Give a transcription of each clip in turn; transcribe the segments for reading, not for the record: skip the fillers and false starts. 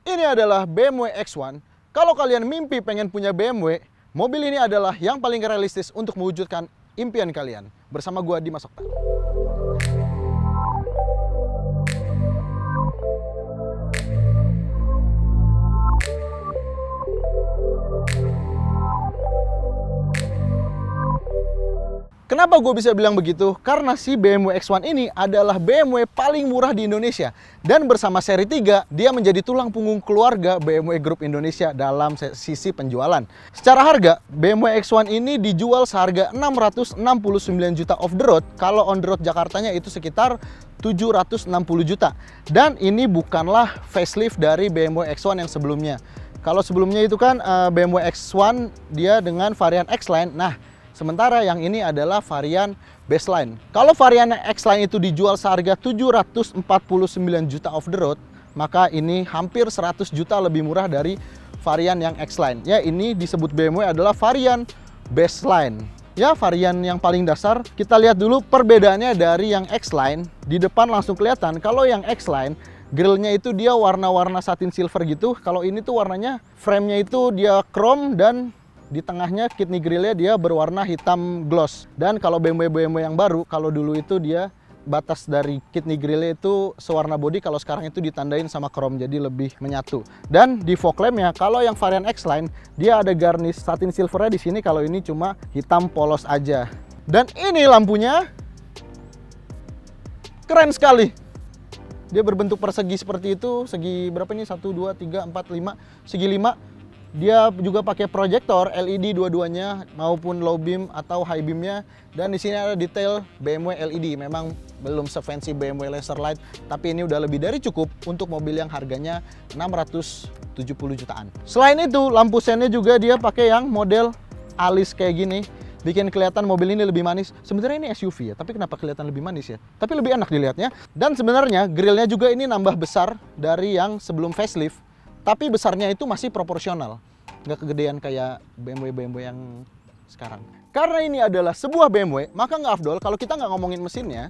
Ini adalah BMW X1. Kalau kalian mimpi pengen punya BMW, mobil ini adalah yang paling realistis untuk mewujudkan impian kalian. Bersama gua Dimas Okta. Kenapa gue bisa bilang begitu? Karena si BMW X1 ini adalah BMW paling murah di Indonesia. Dan bersama seri 3, dia menjadi tulang punggung keluarga BMW Group Indonesia dalam sisi penjualan. Secara harga, BMW X1 ini dijual seharga 669 juta off the road. Kalau on the road Jakartanya itu sekitar 760 juta. Dan ini bukanlah facelift dari BMW X1 yang sebelumnya. Kalau sebelumnya itu kan BMW X1 dia dengan varian X-Line. Nah, sementara yang ini adalah varian baseline. Kalau varian X-Line itu dijual seharga 749 juta off the road, maka ini hampir 100 juta lebih murah dari varian yang X-Line. Ya, ini disebut BMW adalah varian baseline. Ya, varian yang paling dasar. Kita lihat dulu perbedaannya dari yang X-Line. Di depan langsung kelihatan kalau yang X-Line grillnya itu dia warna-warna satin silver gitu. Kalau ini tuh warnanya, frame-nya itu dia chrome dan di tengahnya kidney grillnya dia berwarna hitam gloss. Dan kalau BMW yang baru, kalau dulu itu dia batas dari kidney grillnya itu sewarna body, kalau sekarang itu ditandain sama chrome, jadi lebih menyatu. Dan di fog lampnya, kalau yang varian X-Line dia ada garnish satin silvernya di sini, kalau ini cuma hitam polos aja. Dan ini lampunya keren sekali. Dia berbentuk persegi seperti itu, segi berapa ini? 1, 2, 3, 4, 5, segi 5. Dia juga pakai proyektor LED dua-duanya, maupun low beam atau high beamnya. Dan di sini ada detail BMW LED. Memang belum se-fancy BMW laser light, tapi ini udah lebih dari cukup untuk mobil yang harganya 670 jutaan. Selain itu, lampu sennya juga dia pakai yang model alis kayak gini. Bikin kelihatan mobil ini lebih manis. Sebenarnya ini SUV ya, tapi kenapa kelihatan lebih manis ya? Tapi lebih enak dilihatnya. Dan sebenarnya grillnya juga ini nambah besar dari yang sebelum facelift. Tapi besarnya itu masih proporsional, nggak kegedean kayak BMW yang sekarang. Karena ini adalah sebuah BMW, maka nggak afdol kalau kita nggak ngomongin mesinnya.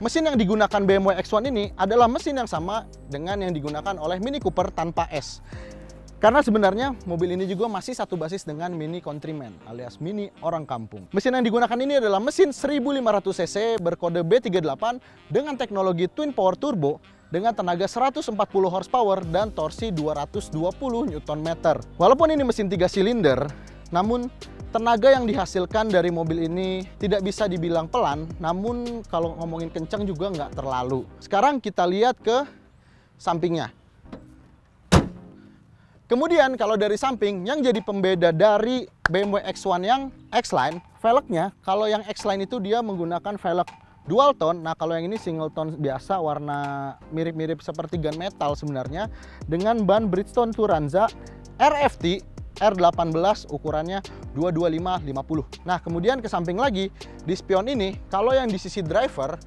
Mesin yang digunakan BMW X1 ini adalah mesin yang sama dengan yang digunakan oleh Mini Cooper tanpa S. Karena sebenarnya mobil ini juga masih satu basis dengan Mini Countryman alias Mini orang kampung. Mesin yang digunakan ini adalah mesin 1500 cc berkode B38 dengan teknologi Twin Power Turbo dengan tenaga 140 horsepower dan torsi 220 Nm. Walaupun ini mesin 3 silinder, namun tenaga yang dihasilkan dari mobil ini tidak bisa dibilang pelan, namun kalau ngomongin kencang juga nggak terlalu. Sekarang kita lihat ke sampingnya. Kemudian kalau dari samping, yang jadi pembeda dari BMW X1 yang X-Line, velgnya, kalau yang X-Line itu dia menggunakan velg dual tone. Nah, kalau yang ini single tone biasa, warna mirip-mirip seperti gunmetal sebenarnya, dengan ban Bridgestone Turanza RFT R18 ukurannya 225/50. Nah, kemudian ke samping lagi, di spion ini, kalau yang di sisi driver,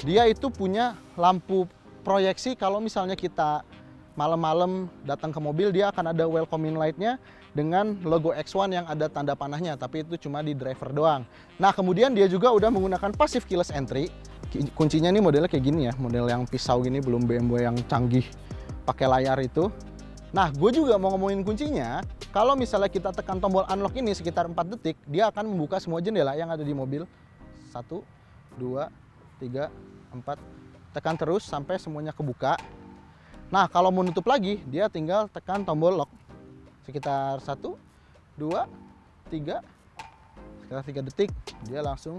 dia itu punya lampu proyeksi. Kalau misalnya kita malam-malam datang ke mobil, dia akan ada welcoming light-nya dengan logo X1 yang ada tanda panahnya, tapi itu cuma di driver doang. Nah, kemudian dia juga udah menggunakan passive keyless entry. Kuncinya ini modelnya kayak gini ya, model yang pisau gini, belum BMW yang canggih pakai layar itu. Nah, gue juga mau ngomongin kuncinya. Kalau misalnya kita tekan tombol unlock ini sekitar 4 detik, dia akan membuka semua jendela yang ada di mobil. 1, 2, 3, 4. Tekan terus sampai semuanya kebuka. Nah, kalau mau nutup lagi, dia tinggal tekan tombol lock. Sekitar 1, 2, 3. Sekitar 3 detik, dia langsung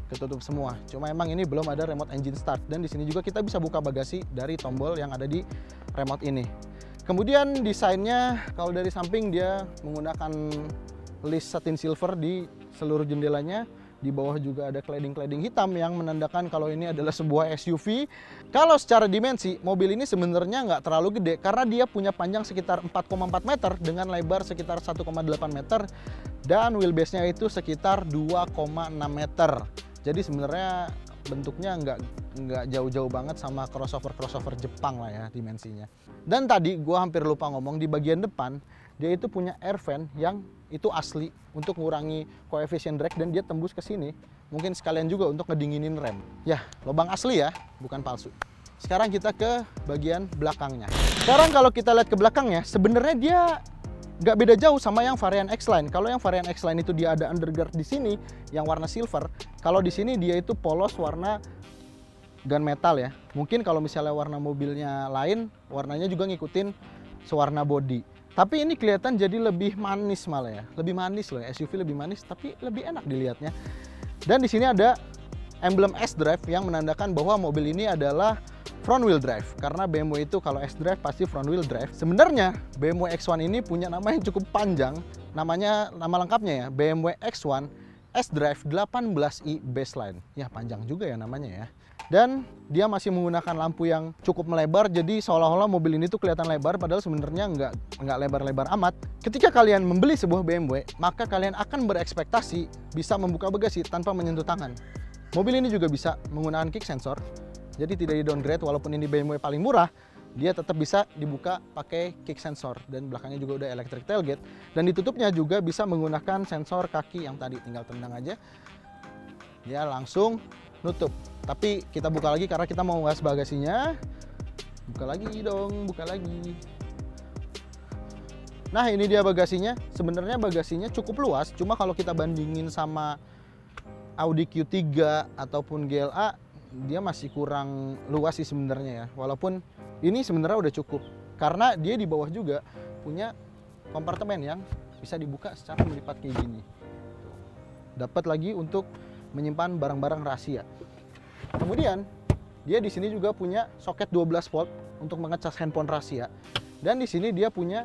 ketutup semua. Cuma emang ini belum ada remote engine start. Dan di sini juga kita bisa buka bagasi dari tombol yang ada di remote ini. Kemudian desainnya, kalau dari samping dia menggunakan list satin silver di seluruh jendelanya. Di bawah juga ada cladding-cladding hitam yang menandakan kalau ini adalah sebuah SUV. Kalau secara dimensi, mobil ini sebenarnya nggak terlalu gede karena dia punya panjang sekitar 4,4 meter dengan lebar sekitar 1,8 meter dan wheelbase-nya itu sekitar 2,6 meter. Jadi sebenarnya bentuknya nggak jauh-jauh banget sama crossover Jepang lah ya dimensinya. Dan tadi gua hampir lupa ngomong, di bagian depan dia itu punya air vent yang itu asli untuk mengurangi koefisien drag dan dia tembus ke sini. Mungkin sekalian juga untuk ngedinginin rem. Ya, lubang asli ya, bukan palsu. sekarang kita ke bagian belakangnya. Sekarang kalau kita lihat ke belakangnya, sebenarnya dia nggak beda jauh sama yang varian X-Line. Kalau yang varian X-Line itu dia ada underguard di sini yang warna silver. Kalau di sini dia itu polos warna gunmetal ya. Mungkin kalau misalnya warna mobilnya lain, warnanya juga ngikutin sewarna body. Tapi ini kelihatan jadi lebih manis malah ya. Lebih manis loh ya. SUV lebih manis tapi lebih enak dilihatnya. Dan di sini ada emblem S-Drive yang menandakan bahwa mobil ini adalah front wheel drive. Karena BMW itu kalau S-Drive pasti front wheel drive. Sebenarnya BMW X1 ini punya nama yang cukup panjang. Nama lengkapnya ya, BMW X1 S-Drive 18i Baseline. Ya panjang juga ya namanya ya. Dan dia masih menggunakan lampu yang cukup melebar, jadi seolah-olah mobil ini tuh kelihatan lebar, padahal sebenarnya nggak lebar-lebar amat. Ketika kalian membeli sebuah BMW, maka kalian akan berekspektasi bisa membuka bagasi tanpa menyentuh tangan. Mobil ini juga bisa menggunakan kick sensor, jadi tidak di downgrade. Walaupun ini BMW paling murah, dia tetap bisa dibuka pakai kick sensor, dan belakangnya juga udah electric tailgate, dan ditutupnya juga bisa menggunakan sensor kaki yang tadi tinggal tendang aja, dia langsung nutup. Tapi kita buka lagi karena kita mau ngas bagasinya. Buka lagi dong, buka lagi. Nah ini dia bagasinya. Sebenarnya bagasinya cukup luas, cuma kalau kita bandingin sama Audi Q3 ataupun GLA, dia masih kurang luas sih sebenarnya ya. Walaupun ini sebenarnya udah cukup, karena dia di bawah juga punya kompartemen yang bisa dibuka secara melipat kayak gini. Dapat lagi untuk menyimpan barang-barang rahasia. Kemudian dia di sini juga punya soket 12 volt untuk mengecas handphone rahasia. Dan di sini dia punya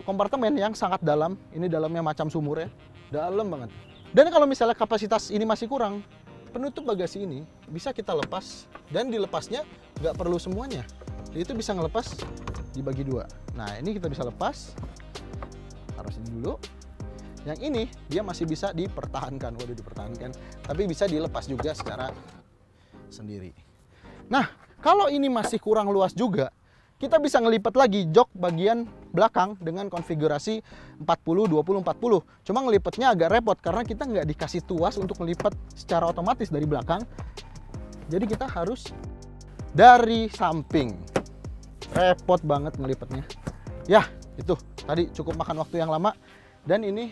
kompartemen yang sangat dalam. Ini dalamnya macam sumur ya, dalam banget. Dan kalau misalnya kapasitas ini masih kurang, penutup bagasi ini bisa kita lepas, dan dilepasnya nggak perlu semuanya. Itu bisa ngelepas dibagi dua. Nah ini kita bisa lepas, taruh sini dulu. Yang ini dia masih bisa dipertahankan, waduh dipertahankan, tapi bisa dilepas juga secara sendiri. Nah kalau ini masih kurang luas juga, kita bisa ngelipat lagi jok bagian belakang dengan konfigurasi 40-20-40. Cuma ngelipatnya agak repot karena kita nggak dikasih tuas untuk ngelipat secara otomatis dari belakang. Jadi kita harus dari samping. Repot banget ngelipatnya. Ya itu tadi cukup makan waktu yang lama. Dan ini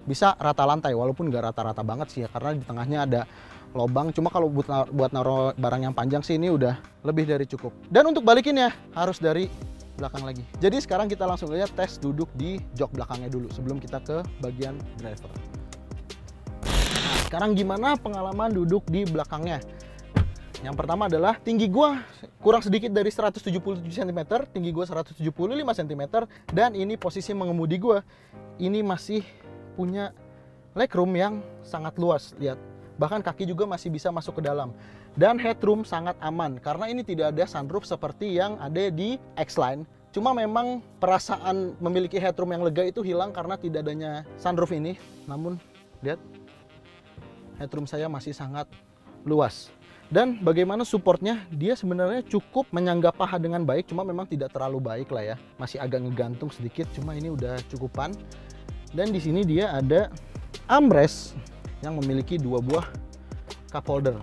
bisa rata lantai, walaupun nggak rata-rata banget sih ya, karena di tengahnya ada lubang. Cuma kalau buat naruh barang yang panjang sih ini udah lebih dari cukup. Dan untuk balikinnya harus dari belakang lagi. Jadi sekarang kita langsung lihat tes duduk di jok belakangnya dulu sebelum kita ke bagian driver. Nah, sekarang gimana pengalaman duduk di belakangnya? Yang pertama adalah tinggi gua kurang sedikit dari 177 cm, tinggi gua 175 cm, dan ini posisi mengemudi gua ini masih punya legroom yang sangat luas, lihat. Bahkan kaki juga masih bisa masuk ke dalam. Dan headroom sangat aman karena ini tidak ada sunroof seperti yang ada di X-Line. Cuma memang perasaan memiliki headroom yang lega itu hilang karena tidak adanya sunroof ini. Namun lihat, headroom saya masih sangat luas. Dan bagaimana supportnya, dia sebenarnya cukup menyangga paha dengan baik, cuma memang tidak terlalu baik lah ya. Masih agak ngegantung sedikit, cuma ini udah cukupan. Dan di sini dia ada armrest yang memiliki dua buah cup holder.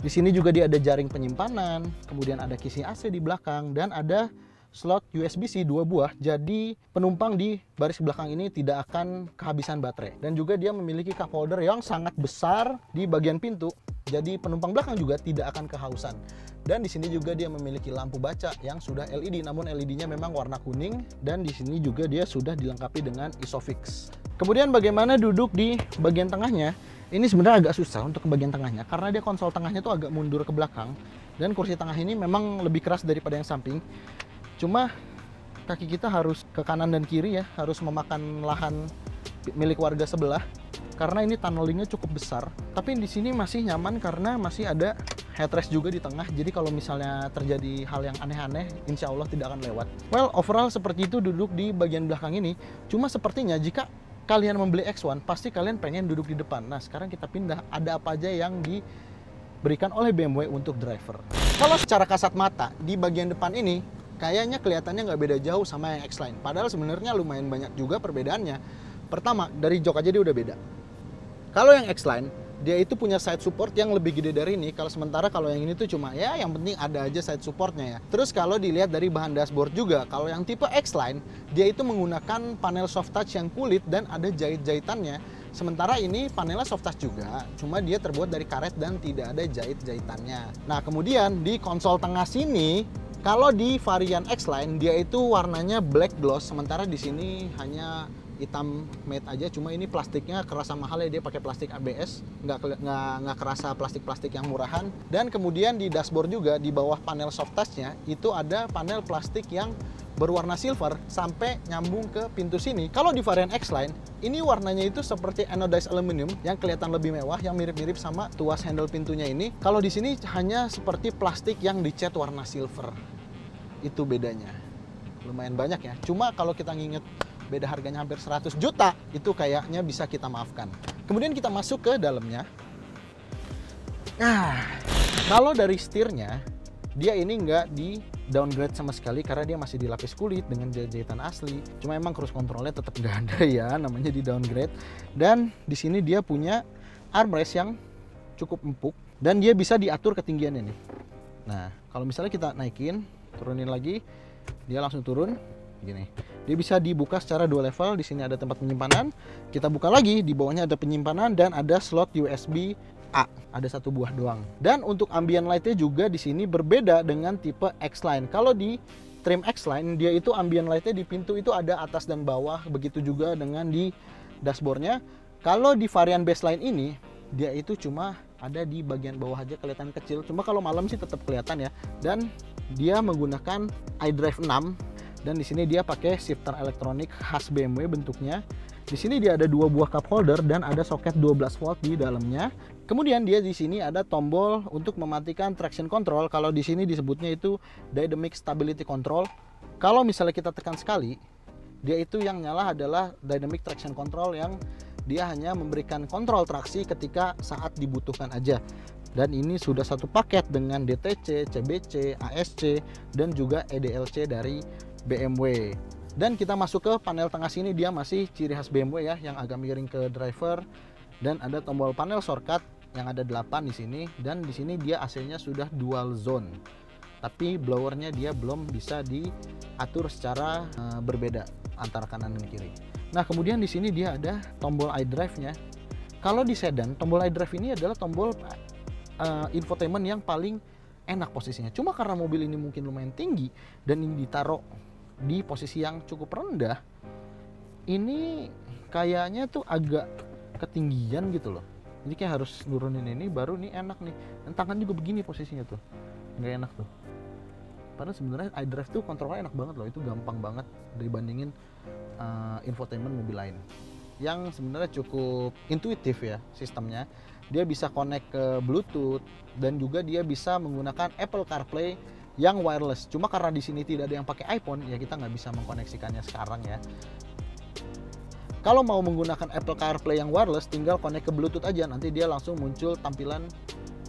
Di sini juga dia ada jaring penyimpanan, kemudian ada kisi AC di belakang, dan ada slot USB-C 2 buah. Jadi penumpang di baris belakang ini tidak akan kehabisan baterai. Dan juga dia memiliki cup holder yang sangat besar di bagian pintu. Jadi penumpang belakang juga tidak akan kehausan. Dan di sini juga dia memiliki lampu baca yang sudah LED, namun LED-nya memang warna kuning, dan di sini juga dia sudah dilengkapi dengan ISOFIX. Kemudian bagaimana duduk di bagian tengahnya? Ini sebenarnya agak susah untuk ke bagian tengahnya karena dia konsol tengahnya tuh agak mundur ke belakang, dan kursi tengah ini memang lebih keras daripada yang samping. Cuma kaki kita harus ke kanan dan kiri ya, harus memakan lahan milik warga sebelah karena ini tunnelingnya cukup besar. Tapi di sini masih nyaman karena masih ada headrest juga di tengah. Jadi kalau misalnya terjadi hal yang aneh-aneh, insya Allah tidak akan lewat. Well, overall seperti itu duduk di bagian belakang ini. Cuma sepertinya jika kalian membeli X1, pasti kalian pengen duduk di depan. Nah, sekarang kita pindah. Ada apa aja yang diberikan oleh BMW untuk driver. Kalau secara kasat mata, di bagian depan ini, kayaknya kelihatannya nggak beda jauh sama yang X-Line. Padahal sebenarnya lumayan banyak juga perbedaannya. Pertama, dari jok aja dia udah beda. Kalau yang X-Line, dia itu punya side support yang lebih gede dari ini. Kalau sementara kalau yang ini tuh cuma ya yang penting ada aja side supportnya ya. Terus kalau dilihat dari bahan dashboard juga, kalau yang tipe X-Line dia itu menggunakan panel soft touch yang kulit dan ada jahit-jahitannya. Sementara ini panelnya soft touch juga, cuma dia terbuat dari karet dan tidak ada jahit-jahitannya. Nah kemudian di konsol tengah sini, kalau di varian X-Line dia itu warnanya black gloss, sementara di sini hanya hitam matte aja. Cuma ini plastiknya kerasa mahal ya, dia pakai plastik ABS, nggak kerasa plastik-plastik yang murahan. Dan kemudian di dashboard juga di bawah panel soft touch-nya itu ada panel plastik yang berwarna silver sampai nyambung ke pintu sini. Kalau di varian X-Line ini warnanya itu seperti anodized aluminium yang kelihatan lebih mewah, yang mirip-mirip sama tuas handle pintunya ini. Kalau di sini hanya seperti plastik yang dicat warna silver. Itu bedanya. Lumayan banyak ya. Cuma kalau kita nginget beda harganya hampir 100 juta, itu kayaknya bisa kita maafkan. Kemudian kita masuk ke dalamnya. Nah, kalau dari setirnya, dia ini nggak di downgrade sama sekali karena dia masih dilapis kulit dengan jahitan asli. Cuma emang cruise controlnya tetap nggak ada ya, namanya di downgrade. Dan di sini dia punya armrest yang cukup empuk dan dia bisa diatur ketinggiannya nih. Nah, kalau misalnya kita naikin, turunin lagi, dia langsung turun gini. Dia bisa dibuka secara dua level. Di sini ada tempat penyimpanan. Kita buka lagi, di bawahnya ada penyimpanan dan ada slot USB A. Ada satu buah doang. Dan untuk ambient light-nya juga di sini berbeda dengan tipe X-Line. Kalau di trim X-Line dia itu ambient light-nya di pintu itu ada atas dan bawah. Begitu juga dengan di dashboard-nya. Kalau di varian baseline ini dia itu cuma ada di bagian bawah aja, kelihatan kecil. Cuma kalau malam sih tetap kelihatan ya. Dan dia menggunakan iDrive 6 dan di sini dia pakai shifter elektronik khas BMW bentuknya. Di sini dia ada dua buah cup holder dan ada soket 12 volt di dalamnya. Kemudian dia di sini ada tombol untuk mematikan traction control. Kalau di sini disebutnya itu dynamic stability control. Kalau misalnya kita tekan sekali, dia itu yang nyala adalah dynamic traction control yang dia hanya memberikan kontrol traksi ketika saat dibutuhkan aja. Dan ini sudah satu paket dengan DTC, CBC, ASC, dan juga EDLC dari BMW. Dan kita masuk ke panel tengah sini, dia masih ciri khas BMW ya, yang agak miring ke driver. Dan ada tombol panel shortcut yang ada 8 di sini. Dan di sini dia AC-nya sudah dual zone. Tapi blowernya dia belum bisa diatur secara berbeda antara kanan dan kiri. Nah, kemudian di sini dia ada tombol iDrive-nya. Kalau di sedan, tombol iDrive ini adalah tombol infotainment yang paling enak posisinya. Cuma karena mobil ini mungkin lumayan tinggi dan ini ditaruh di posisi yang cukup rendah, ini kayaknya tuh agak ketinggian gitu loh. Jadi kayak harus nurunin ini baru nih enak nih. Dan tangan juga begini posisinya tuh, nggak enak tuh. Padahal sebenarnya iDrive tuh kontrolnya enak banget loh, itu gampang banget dibandingin infotainment mobil lain. Yang sebenarnya cukup intuitif ya sistemnya. Dia bisa connect ke Bluetooth dan juga dia bisa menggunakan Apple CarPlay yang wireless. Cuma karena di sini tidak ada yang pakai iPhone, ya kita nggak bisa mengkoneksikannya sekarang ya. Kalau mau menggunakan Apple CarPlay yang wireless, tinggal connect ke Bluetooth aja, nanti dia langsung muncul tampilan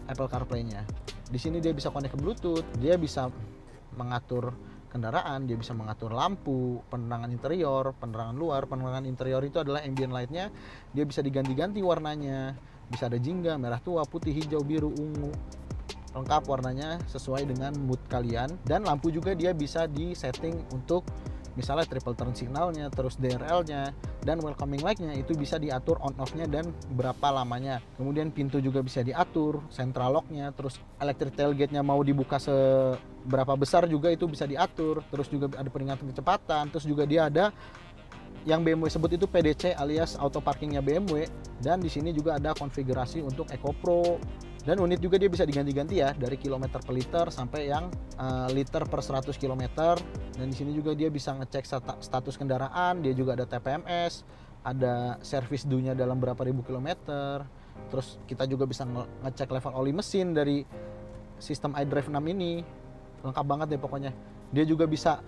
Apple CarPlay-nya. Di sini dia bisa connect ke Bluetooth, dia bisa mengatur kendaraan, dia bisa mengatur lampu, penerangan interior, penerangan luar. Penerangan interior itu adalah ambient light-nya, dia bisa diganti-ganti warnanya, bisa ada jingga, merah tua, putih, hijau, biru, ungu, lengkap warnanya sesuai dengan mood kalian. Dan lampu juga dia bisa disetting untuk misalnya triple turn signalnya, terus DRL-nya, dan welcoming light-nya itu bisa diatur on off-nya dan berapa lamanya. Kemudian pintu juga bisa diatur, central lock-nya, terus electric tailgate-nya mau dibuka seberapa besar juga itu bisa diatur. Terus juga ada peringatan kecepatan, terus juga dia ada yang BMW sebut itu PDC alias auto parkingnya BMW. Dan di sini juga ada konfigurasi untuk Eco Pro. Dan unit juga dia bisa diganti-ganti ya, dari kilometer per liter sampai yang liter per 100 km. Dan di sini juga dia bisa ngecek status kendaraan, dia juga ada TPMS, ada service due-nya dalam berapa ribu kilometer. Terus kita juga bisa ngecek level oli mesin dari sistem iDrive 6 ini. Lengkap banget deh pokoknya. Dia juga bisa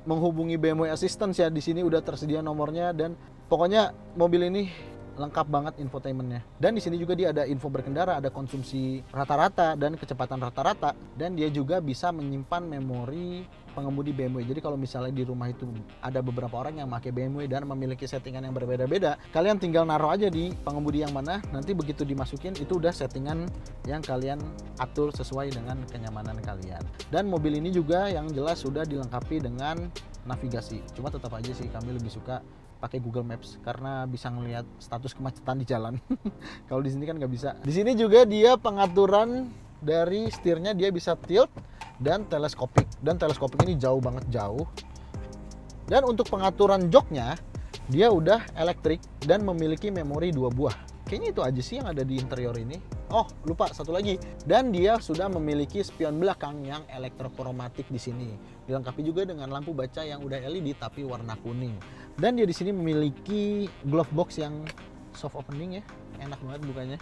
menghubungi BMW Assistance ya, di sini udah tersedia nomornya. Dan pokoknya mobil ini lengkap banget infotainmentnya. Dan di sini juga dia ada info berkendara, ada konsumsi rata-rata dan kecepatan rata-rata, dan dia juga bisa menyimpan memori pengemudi BMW. Jadi kalau misalnya di rumah itu ada beberapa orang yang pakai BMW dan memiliki settingan yang berbeda-beda, kalian tinggal naruh aja di pengemudi yang mana, nanti begitu dimasukin itu udah settingan yang kalian atur sesuai dengan kenyamanan kalian. Dan mobil ini juga yang jelas sudah dilengkapi dengan navigasi. Cuma tetap aja sih kami lebih suka pakai Google Maps karena bisa ngelihat status kemacetan di jalan. Kalau di sini kan nggak bisa. Di sini juga dia pengaturan dari setirnya, dia bisa tilt dan teleskopik. Dan teleskopik ini jauh banget, jauh. Dan untuk pengaturan joknya, dia udah elektrik dan memiliki memori 2 buah. Kayaknya itu aja sih yang ada di interior ini. Oh, lupa satu lagi. Dan dia sudah memiliki spion belakang yang elektrokromatik di sini. Dilengkapi juga dengan lampu baca yang udah LED tapi warna kuning. Dan dia di sini memiliki glove box yang soft opening ya. Enak banget bukanya.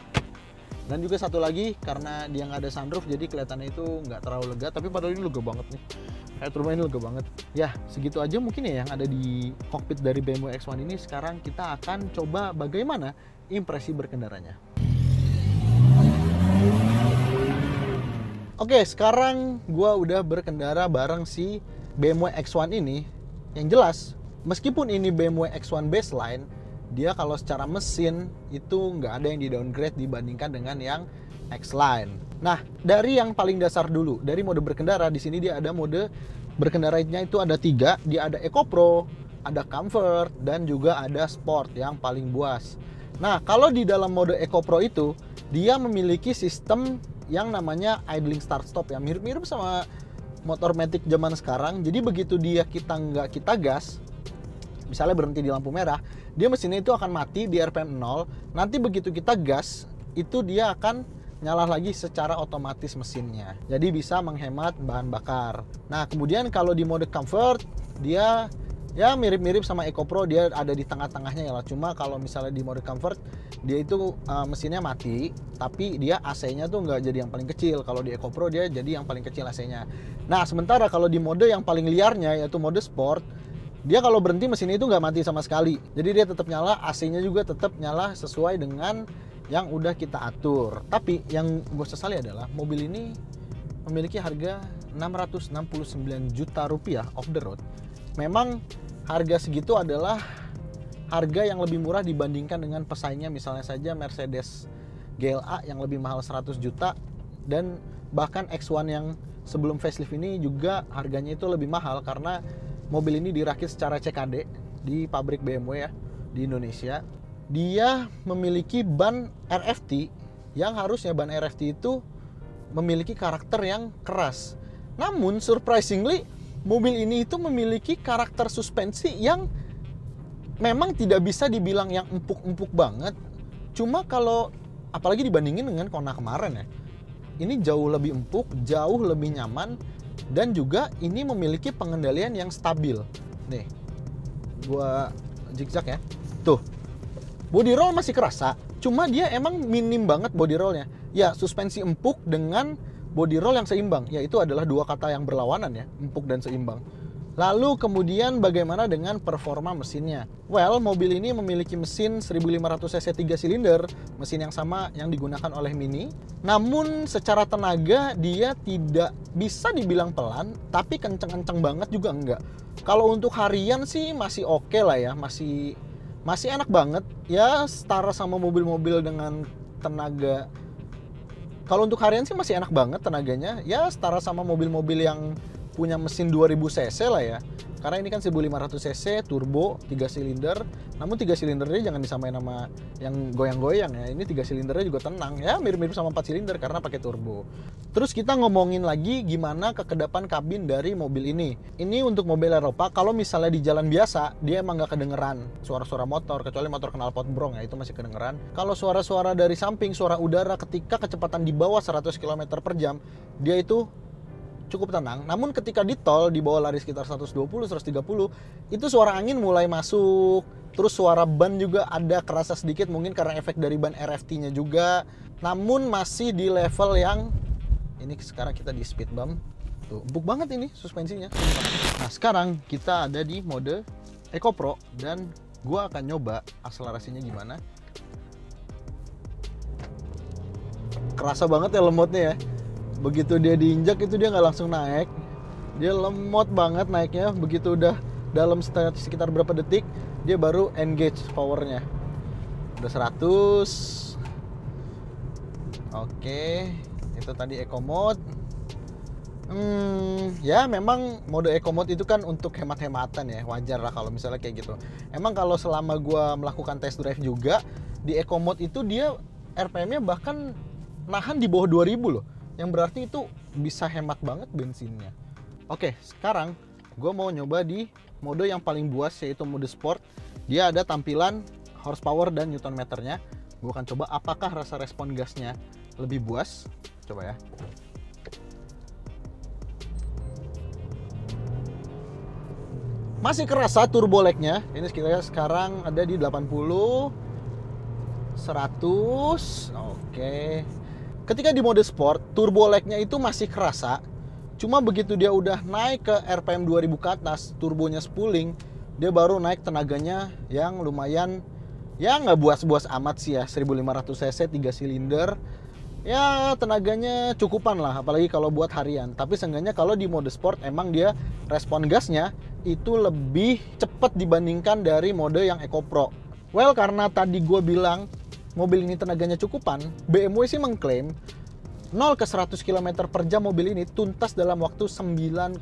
Dan juga satu lagi, karena dia nggak ada sunroof jadi kelihatannya itu nggak terlalu lega, tapi padahal ini lega banget nih. Kayak rumah ini lega banget. Ya, segitu aja mungkin ya yang ada di cockpit dari BMW X1 ini. Sekarang kita akan coba bagaimana impresi berkendaranya. Oke, sekarang gua udah berkendara bareng si BMW X1 ini. Yang jelas, meskipun ini BMW X1 baseline, dia kalau secara mesin itu nggak ada yang di downgrade dibandingkan dengan yang X-Line. Nah, dari yang paling dasar dulu, dari mode berkendara, di sini dia ada mode berkendaranya itu ada 3. Dia ada Eco Pro, ada Comfort, dan juga ada Sport yang paling buas. Nah, kalau di dalam mode Eco Pro itu, dia memiliki sistem yang namanya idling start stop ya, mirip-mirip sama motor matic zaman sekarang. Jadi begitu kita gas, misalnya berhenti di lampu merah, dia mesinnya itu akan mati di RPM 0. Nanti begitu kita gas, itu dia akan nyala lagi secara otomatis mesinnya. Jadi bisa menghemat bahan bakar. Nah, kemudian kalau di mode Comfort, dia ya mirip-mirip sama Eco Pro, dia ada di tengah-tengahnya ya lah. Cuma kalau misalnya di mode Comfort, dia itu mesinnya mati, tapi dia AC-nya tuh nggak jadi yang paling kecil. Kalau di Eco Pro dia jadi yang paling kecil AC-nya. Nah, sementara kalau di mode yang paling liarnya yaitu mode Sport, dia kalau berhenti mesinnya itu nggak mati sama sekali. Jadi dia tetap nyala, AC-nya juga tetap nyala sesuai dengan yang udah kita atur. Tapi yang gue sesali adalah mobil ini memiliki harga 669 juta rupiah off the road. Memang harga segitu adalah harga yang lebih murah dibandingkan dengan pesaingnya, misalnya saja Mercedes GLA yang lebih mahal 100 juta, dan bahkan X1 yang sebelum facelift ini juga harganya itu lebih mahal karena mobil ini dirakit secara CKD di pabrik BMW ya di Indonesia. Dia memiliki ban RFT yang harusnya ban RFT itu memiliki karakter yang keras. Namun surprisingly mobil ini itu memiliki karakter suspensi yang memang tidak bisa dibilang yang empuk-empuk banget. Cuma kalau apalagi dibandingin dengan Kona kemarin ya, ini jauh lebih empuk, jauh lebih nyaman. Dan juga ini memiliki pengendalian yang stabil. Nih, gua zigzag ya. Tuh, body roll masih kerasa. Cuma dia emang minim banget body rollnya. Ya, suspensi empuk dengan body roll yang seimbang. Ya, itu adalah dua kata yang berlawanan ya, empuk dan seimbang. Lalu kemudian bagaimana dengan performa mesinnya? Well, mobil ini memiliki mesin 1500 cc 3 silinder, mesin yang sama yang digunakan oleh Mini. Namun secara tenaga dia tidak bisa dibilang pelan, tapi kenceng-kenceng banget juga enggak. Kalau untuk harian sih masih oke lah ya, masih enak banget. Ya setara sama mobil-mobil dengan tenaga. Kalau untuk harian sih masih enak banget tenaganya. Ya setara sama mobil-mobil yang punya mesin 2000 cc lah ya. Karena ini kan 1500 cc turbo 3 silinder. Namun 3 silindernya jangan disamain sama yang goyang-goyang ya. Ini 3 silindernya juga tenang ya, mirip-mirip sama 4 silinder karena pakai turbo. Terus kita ngomongin lagi gimana kekedapan kabin dari mobil ini. Ini untuk mobil Eropa, kalau misalnya di jalan biasa dia emang nggak kedengeran suara-suara motor, kecuali motor knalpot brong ya, itu masih kedengeran. Kalau suara-suara dari samping, suara udara ketika kecepatan di bawah 100 km per jam, dia itu cukup tenang. Namun ketika di tol di bawah lari sekitar 120-130, itu suara angin mulai masuk. Terus suara ban juga ada kerasa sedikit, mungkin karena efek dari ban RFT-nya juga. Namun masih di level yang ini sekarang kita di speed bump. Tuh, empuk banget ini suspensinya. Nah, sekarang kita ada di mode Eco Pro dan gua akan nyoba akselerasinya gimana. kerasa banget ya lemotnya ya. Begitu dia diinjak itu dia nggak langsung naik, dia lemot banget naiknya. Begitu udah dalam sekitar berapa detik dia baru engage powernya. Udah 100. Oke, itu tadi eco mode. Ya memang mode eco mode itu kan untuk hemat-hematan ya, wajar lah kalau misalnya kayak gitu. Emang kalau selama gua melakukan test drive juga di eco mode itu dia RPM-nya bahkan nahan di bawah 2000 loh, yang berarti itu bisa hemat banget bensinnya. Oke, sekarang gua mau nyoba di mode yang paling buas, yaitu mode sport. Dia ada tampilan horsepower dan newton meternya. Gua akan coba apakah rasa respon gasnya lebih buas. Coba ya. Masih kerasa turbo lag-nya. Ini sekarang ada di 80, 100. Oke. Ketika di mode sport, turbo lag-nya itu masih kerasa. Cuma begitu dia udah naik ke RPM 2000 ke atas, turbonya spooling, dia baru naik tenaganya yang lumayan, ya nggak buas-buas amat sih ya. 1500 cc 3 silinder. Ya tenaganya cukupan lah, apalagi kalau buat harian. Tapi seenggaknya kalau di mode sport emang dia respon gasnya itu lebih cepat dibandingkan dari mode yang Eco Pro. Well, karena tadi gue bilang mobil ini tenaganya cukupan, BMW sih mengklaim 0 ke 100 km per jam mobil ini tuntas dalam waktu 9,7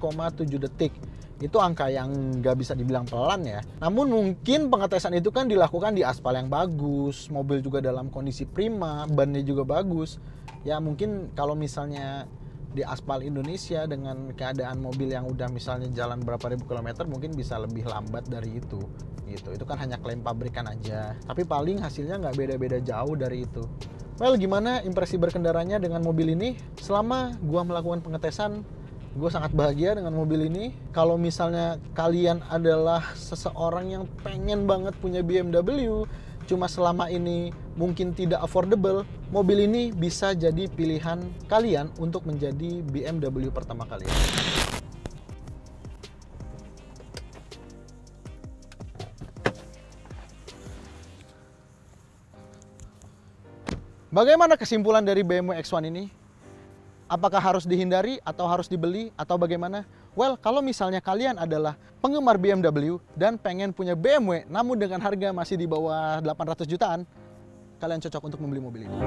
detik. Itu angka yang nggak bisa dibilang pelan ya. Namun mungkin pengetesan itu kan dilakukan di aspal yang bagus, mobil juga dalam kondisi prima, bannya juga bagus. Ya mungkin kalau misalnya di aspal Indonesia dengan keadaan mobil yang udah misalnya jalan berapa ribu kilometer, mungkin bisa lebih lambat dari itu. Gitu. Itu kan hanya klaim pabrikan aja. Tapi paling hasilnya nggak beda-beda jauh dari itu. Well, gimana impresi berkendaranya dengan mobil ini? Selama gua melakukan pengetesan, gue sangat bahagia dengan mobil ini. Kalau misalnya kalian adalah seseorang yang pengen banget punya BMW, cuma selama ini mungkin tidak affordable, mobil ini bisa jadi pilihan kalian untuk menjadi BMW pertama kalian. Bagaimana kesimpulan dari BMW X1 ini? Apakah harus dihindari atau harus dibeli atau bagaimana? Well, kalau misalnya kalian adalah penggemar BMW dan pengen punya BMW namun dengan harga masih di bawah 800 jutaan, kalian cocok untuk membeli mobil ini.